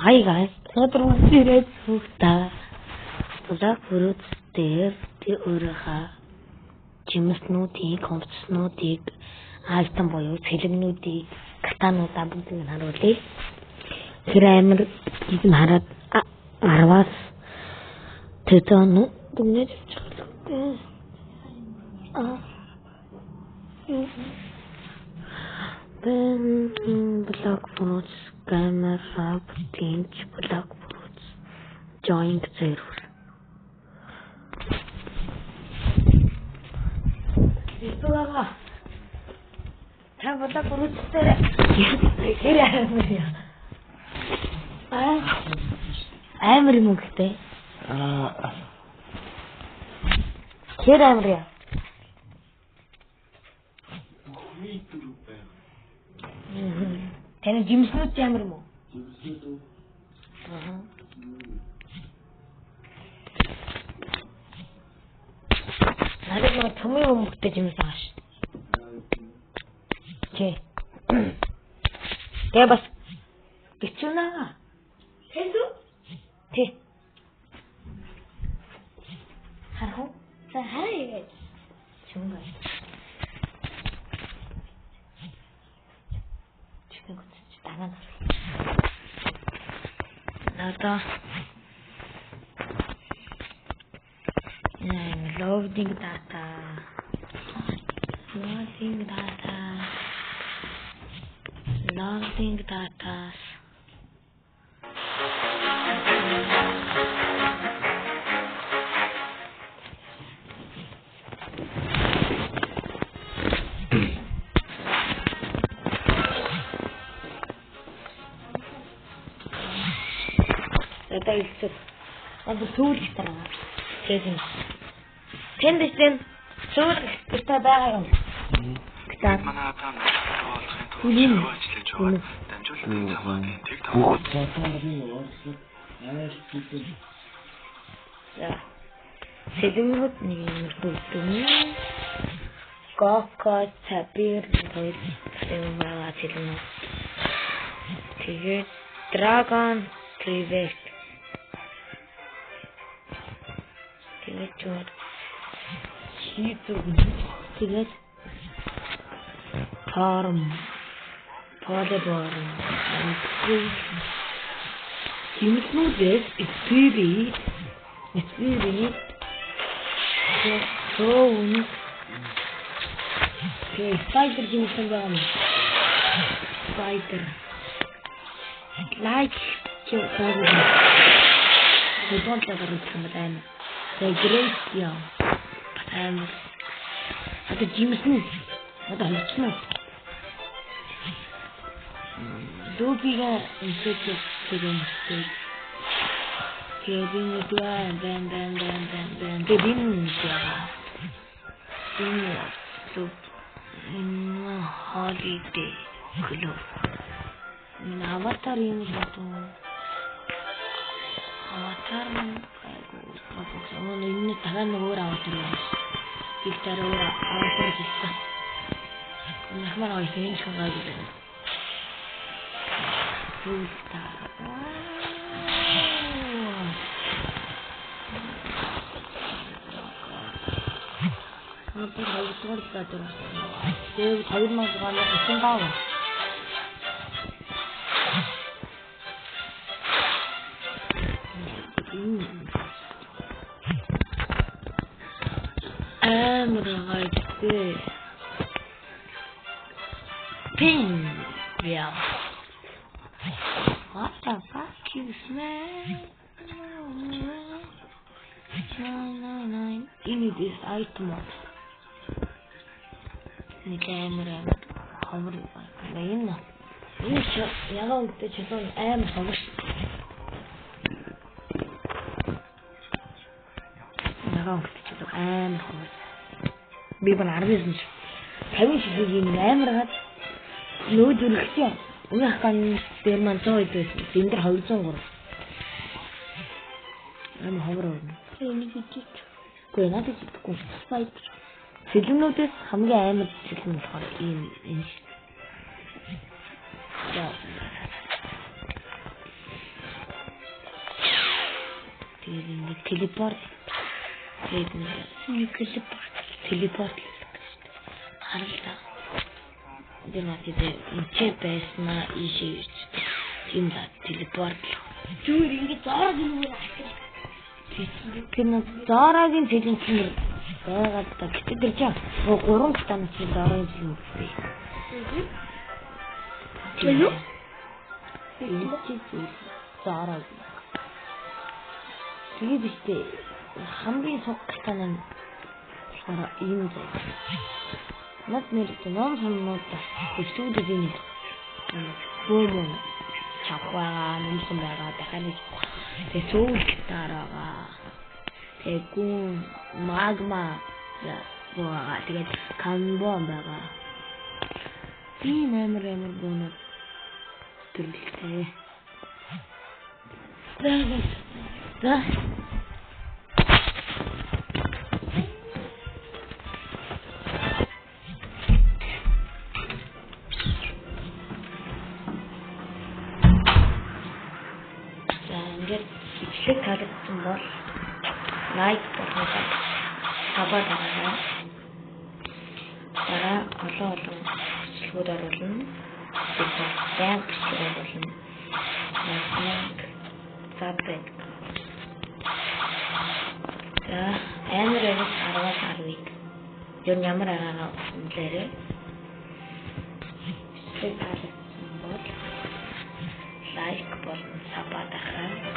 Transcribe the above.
Hi guys, өнөөдөр үсрээд сүхтаа Black Fruits дээр өөрийнхөө жимснүүдийг, компоснуудыг альтан буюу цэлэгнүүдийг, катануудаа бүгдийг нь харуулъя. Тэр амар ийм хараад 10-аас тэдэн дүнэж чиглэлтэй. Black Fruits camera tinge Black Fruits joint server. Итугаа. Та Black Fruits дээр хэр яамаа. Амар юм гэхдээ. Хэр амар яа. Таны жимснүүд ямар юм уу? Надад төмөө өмгтэй жимс ааш. Тэ. Тэ бас бичүүнаа. Тэсүү? Тэ. Харах уу? За хай. Чүнгээ. Nada. Loading data. Loading data. Это все. Надо суулж тараа. Тэгин. Тэндсэн суулж гэдэг байгаа юм. Гэтэ манай атан туулахын тулд ажиллаж байгаа. Дамжуулалтын замын тэг тавхад. За. Сэдвүүд нэг юм бүгдээ. Коко цапир гэдэг байгаа хэлнэ. Тэгээд Dragon Privet. Тэгээд тэгээд farm polyborn жимснүүдээс experience зоон spider жимсэн байгаа юм. Spider like чигээр хөдөлгөөн гаргах юм байна. Great яа. Одоо жимсэн одоо хэлчихнэ. Дүүбига инсэт гэдэг. Кэвин дуа бэн кэвин яа. Holiday club. Avatar юм уу? Avatar энэ тагаан өөр аваад байна. Ихтэр өөр аваад ирсэн. Нахмар ойсэн шугаа гэдэг. Түлта. Апер хайрцгаар байдаг. Тэг 2000 гоног өсөн даа. Right. Pin. Yeah. What the fuck you smell? No. You need this item. The camera. How do you know? You know the children am house. Би бана 10 жил 50 жилийн амаргаад нөөдөлгсөн. Өмнөх хан дээр маань 100 байсан. Энд дэр 203. Ам хавар өрнө. Энийг жиж. Гэхдээ надад жихгүй. Спайк. Филмнүүдээс хамгийн амар филм болохоор ийм Тэгээд ингэ телепорт. Тэгээд телепорт. Харалтаа. Дэмэт энэ байснаа ийшээ ирж. Тийм да телепорт. Зүгээр ингэ зоорог юм уу? Тэр зоорогийн цэлэнчнэр байгаад та гэтэл тэр чинь 3 станц зоорогийн цэлэн өгсөн. Тийм. Энэ зоорог. Тэгээд ихтэй хамгийн сог станан ийм зай. Над нэр ном соннууд хэвчүүд ийм бөөмөн чавхаа нэмсэн байгаа дахиад тэг сүүл гитараа тэг гүн магма яа тэгээд канбон байгаа. Тийм амар бөөнөд төрлөлтэй. Да. Ичлэг таалагдсан бол лайк болгоод хаваад байгаа. Дараа олон бичлэгүүд оруулна. Тэгээд бичлэг оруулна. Саббет. Амар 10-аас 10-ыг. Юу ямар араагаа үнэлээрэй. Ичлэг таалагдсан бол лайк болон сабаад ахаа.